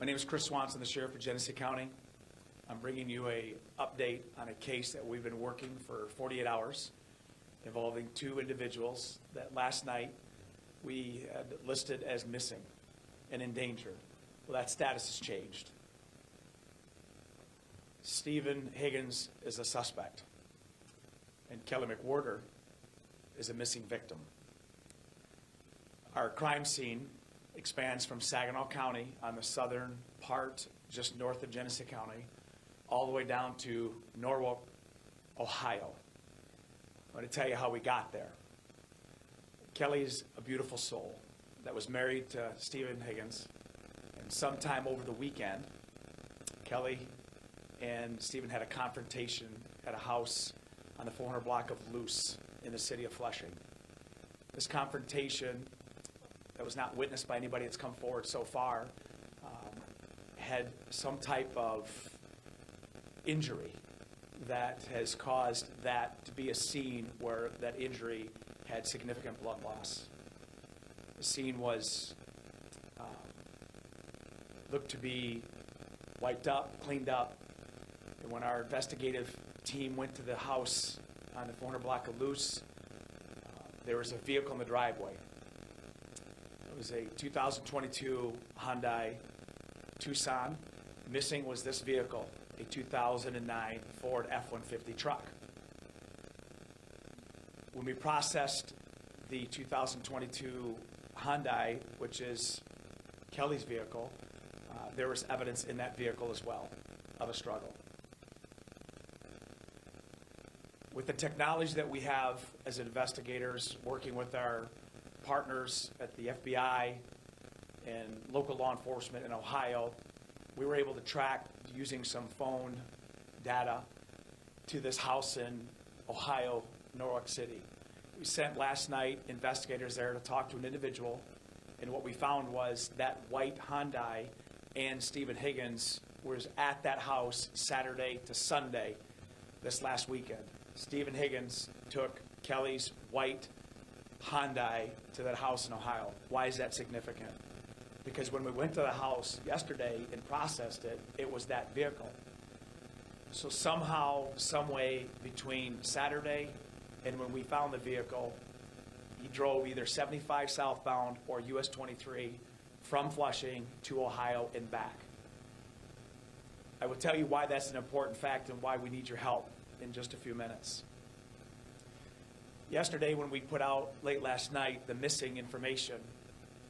My name is Chris Swanson, the Sheriff of Genesee County. I'm bringing you an update on a case that we've been working for 48 hours involving two individuals that last night we had listed as missing and endangered. Well, that status has changed. Stephen Higgins is a suspect, and Kelly McWhorter is a missing victim. Our crime scene expands from Saginaw County on the southern part, just north of Genesee County, all the way down to Norwalk, Ohio. I'm going to tell you how we got there. Kelly's a beautiful soul that was married to Stephen Higgins, and sometime over the weekend, Kelly and Stephen had a confrontation at a house on the 400 block of Luce in the city of Flushing. This confrontation that was not witnessed by anybody that's come forward so far had some type of injury that has caused that to be a scene where that injury had significant blood loss. The scene was looked to be wiped up, cleaned up, and when our investigative team went to the house on the 400 block of Luce, there was a vehicle in the driveway. It was a 2022 Hyundai Tucson. Missing was this vehicle, a 2009 Ford F-150 truck. When we processed the 2022 Hyundai, which is Kelly's vehicle, there was evidence in that vehicle as well of a struggle. With the technology that we have as investigators, working with our partners at the FBI and local law enforcement in Ohio, we were able to track, using some phone data, to this house in Ohio, Norwalk City. We sent last night investigators there to talk to an individual, and what we found was that white Hyundai and Stephen Higgins was at that house Saturday to Sunday this last weekend. Stephen Higgins took Kelly's white Hyundai to that house in Ohio. Why is that significant? Because when we went to the house yesterday and processed it, it was that vehicle. So somehow, some way between Saturday and when we found the vehicle, he drove either 75 southbound or US 23 from Flushing to Ohio and back. I will tell you why that's an important fact and why we need your help in just a few minutes. Yesterday, when we put out late last night the missing information,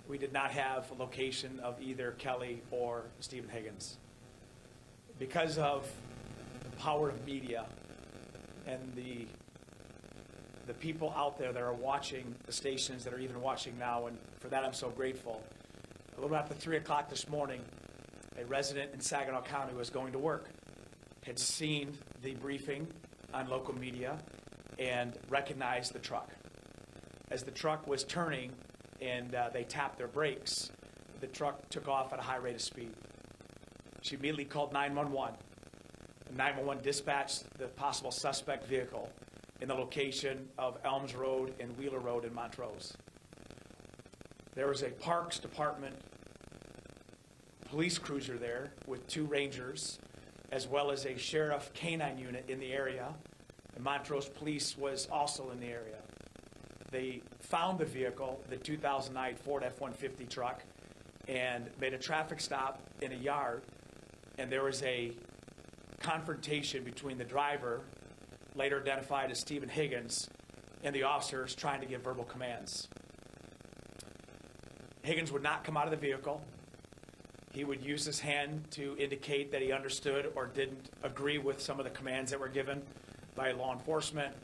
we did not have a location of either Kelly or Stephen Higgins. Because of the power of media and the people out there that are watching the stations that are even watching now, and for that I'm so grateful. A little after 3 o'clock this morning, a resident in Saginaw County who was going to work had seen the briefing on local media and recognized the truck. As the truck was turning and they tapped their brakes, the truck took off at a high rate of speed. She immediately called 911. 911 dispatched the possible suspect vehicle in the location of Elms Road and Wheeler Road in Montrose. There was a Parks Department police cruiser there with 2 rangers, as well as a sheriff canine unit in the area. The Montrose Police was also in the area. They found the vehicle, the 2009 Ford F-150 truck, and made a traffic stop in a yard, and there was a confrontation between the driver, later identified as Stephen Higgins, and the officers trying to give verbal commands. Higgins would not come out of the vehicle. He would use his hand to indicate that he understood or didn't agree with some of the commands that were given by law enforcement,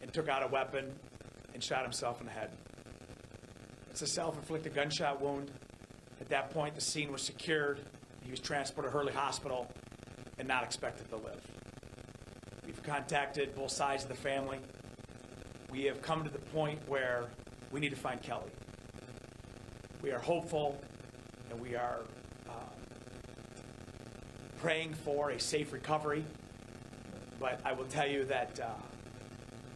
and took out a weapon and shot himself in the head. It's a self-inflicted gunshot wound. At that point, the scene was secured. He was transported to Hurley Hospital and not expected to live. We've contacted both sides of the family. We have come to the point where we need to find Kelly. We are hopeful, and we are praying for a safe recovery, but I will tell you that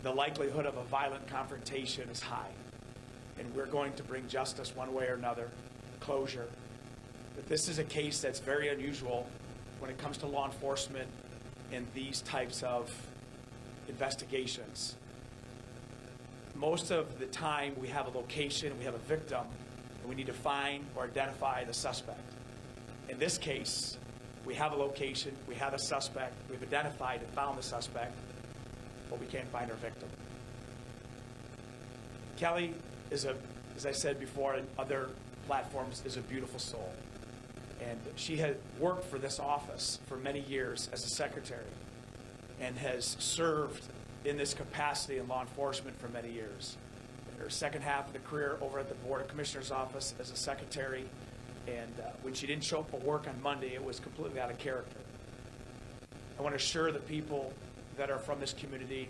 the likelihood of a violent confrontation is high, and we're going to bring justice one way or another, closure. that this is a case that's very unusual when it comes to law enforcement in these types of investigations. Most of the time, we have a location, we have a victim, and we need to find or identify the suspect. In this case, we have a location, we have a suspect, we've identified and found the suspect, but we can't find our victim. Kelly is as I said before in other platforms, is a beautiful soul. And she had worked for this office for many years as a secretary and has served in this capacity in law enforcement for many years. In her second half of the career over at the Board of Commissioners office as a secretary, and when she didn't show up for work on Monday, it was completely out of character. I want to assure the people that are from this community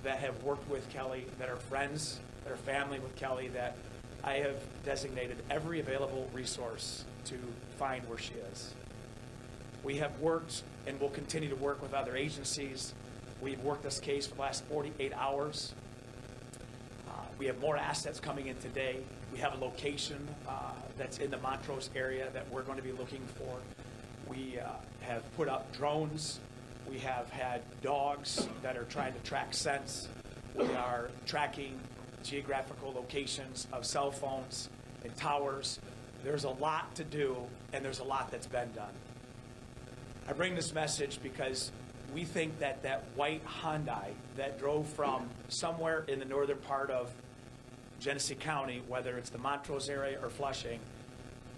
that have worked with Kelly, that are friends, that are family with Kelly, that I have designated every available resource to find where she is. We have worked and will continue to work with other agencies. We've worked this case for the last 48 hours. We have more assets coming in today. We have a location that's in the Montrose area that we're going to be looking for. We have put up drones. We have had dogs that are trying to track scents. We are tracking geographical locations of cell phones and towers. There's a lot to do, and there's a lot that's been done. I bring this message because we think that that white Hyundai that drove from somewhere in the northern part of Genesee County, whether it's the Montrose area or Flushing,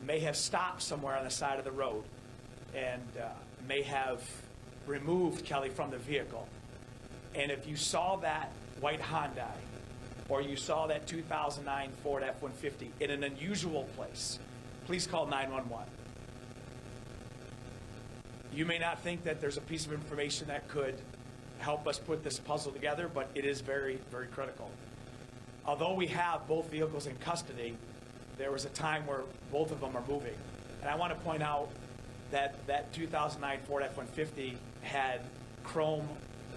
may have stopped somewhere on the side of the road and may have removed Kelly from the vehicle. And if you saw that white Hyundai or you saw that 2009 Ford F-150 in an unusual place, please call 911. You may not think that there's a piece of information that could help us put this puzzle together, but it is very, very critical. Although we have both vehicles in custody, there was a time where both of them are moving. And I want to point out that that 2009 Ford F-150 had chrome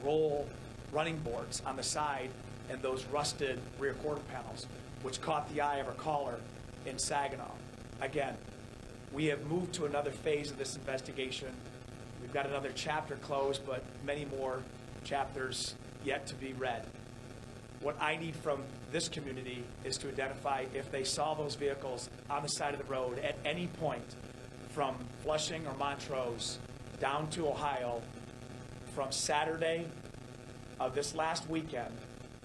roll running boards on the side and those rusted rear quarter panels, which caught the eye of our caller in Saginaw. Again, we have moved to another phase of this investigation. We've got another chapter closed, but many more chapters yet to be read. What I need from this community is to identify if they saw those vehicles on the side of the road at any point from Flushing or Montrose down to Ohio from Saturday of this last weekend,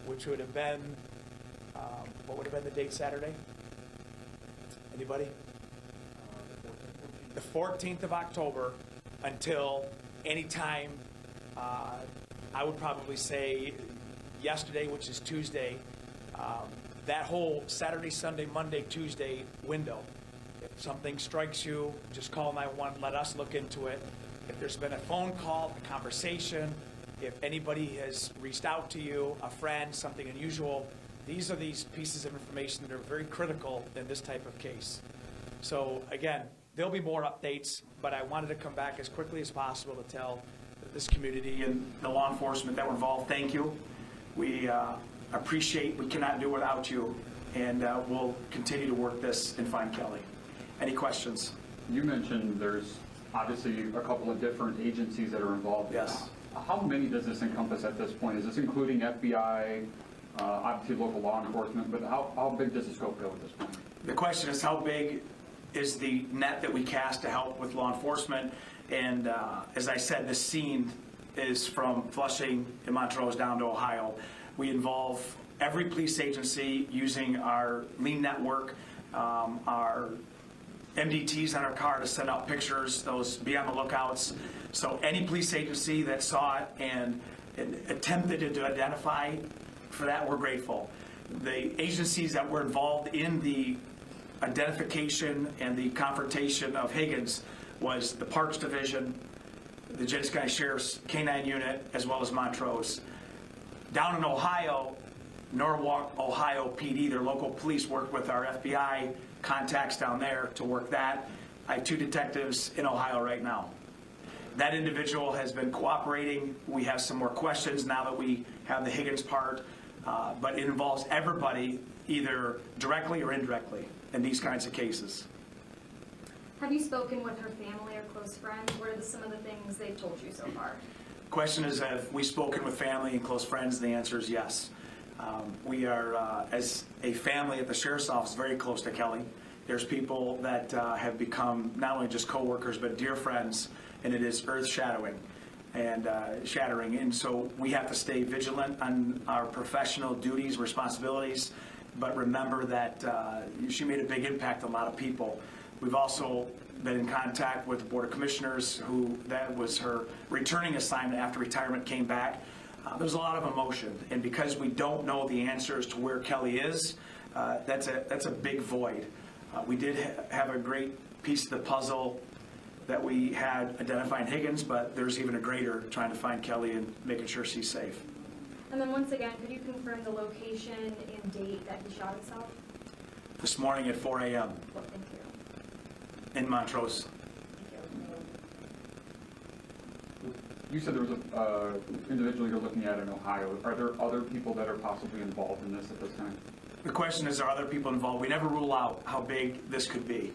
which would have been, what would have been the date Saturday? Anybody? The 14th of October until any time, I would probably say yesterday, which is Tuesday, that whole Saturday, Sunday, Monday, Tuesday window. If something strikes you, just call 911, let us look into it. If there's been a phone call, a conversation, if anybody has reached out to you, a friend, something unusual, these are these pieces of information that are very critical in this type of case. So again, there'll be more updates, but I wanted to come back as quickly as possible to tell this community and the law enforcement that were involved, thank you. We appreciate, we cannot do without you, and we'll continue to work this and find Kelly. Any questions? You mentioned there's obviously a couple of different agencies that are involved. Yes. How many does this encompass at this point? Is this including FBI, obviously local law enforcement, but how big does the scope go at this point? The question is how big is the net that we cast to help with law enforcement? And as I said, this scene is from Flushing and Montrose down to Ohio. We involve every police agency using our lean network, our MDTs on our car to send out pictures, those be on the lookouts. So any police agency that saw it and attempted to identify, for that we're grateful. The agencies that were involved in the identification and the confrontation of Higgins was the Parks Division, the Genesee County Sheriff's K-9 Unit, as well as Montrose. Down in Ohio, Norwalk, Ohio PD, their local police worked with our FBI contacts down there to work that. I have 2 detectives in Ohio right now. That individual has been cooperating. We have some more questions now that we have the Higgins part, but it involves everybody either directly or indirectly in these kinds of cases. Have you spoken with her family or close friends? What are some of the things they've told you so far? Question is, have we spoken with family and close friends? The answer is yes. We are, as a family at the Sheriff's Office, very close to Kelly. There's people that have become not only just coworkers, but dear friends, and it is earth-shattering and shattering. And so we have to stay vigilant on our professional duties, responsibilities, but remember that she made a big impact on a lot of people. We've also been in contact with the Board of Commissioners, who that was her returning assignment after retirement came back. There's a lot of emotion, and because we don't know the answers to where Kelly is, that's a big void. We did have a great piece of the puzzle that we had identifying Higgins, but there's even a greater trying to find Kelly and making sure she's safe. And then once again, could you confirm the location and date that he shot himself? This morning at 4 a.m. Well, thank you. in Montrose. Thank you. You said there was a individual you're looking at in Ohio. Are there other people that are possibly involved in this at this time? The question is, are other people involved? We never rule out how big this could be.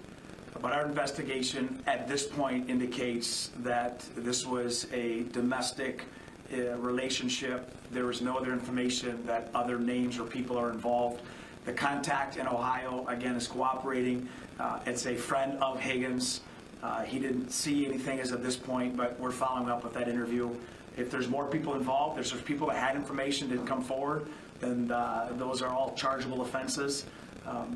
But our investigation at this point indicates that this was a domestic relationship. There was no other information that other names or people are involved. The contact in Ohio, again, is cooperating. It's a friend of Higgins. He didn't see anything as of this point, but we're following up with that interview. If there's more people involved, if there's people that had information didn't come forward, then those are all chargeable offenses.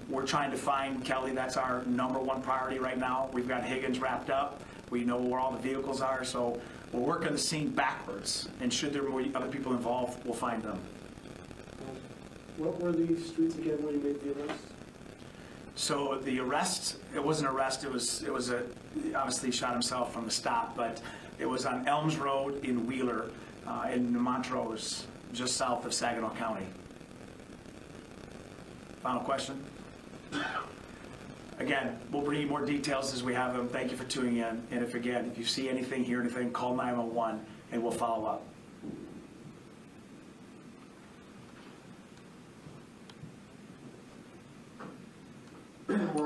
We're trying to find Kelly. That's our #1 priority right now. We've got Higgins wrapped up. We know where all the vehicles are, so we're working the scene backwards. And should there be other people involved, we'll find them. What were the streets again where you made the arrest? So the arrest, it wasn't an arrest, it was obviously he shot himself from the stop, but it was on Elms Road in Wheeler, in Montrose, just south of Saginaw County. Final question? Again, we'll bring you more details as we have them. Thank you for tuning in. And if you see anything, hear anything, call 911 and we'll follow up.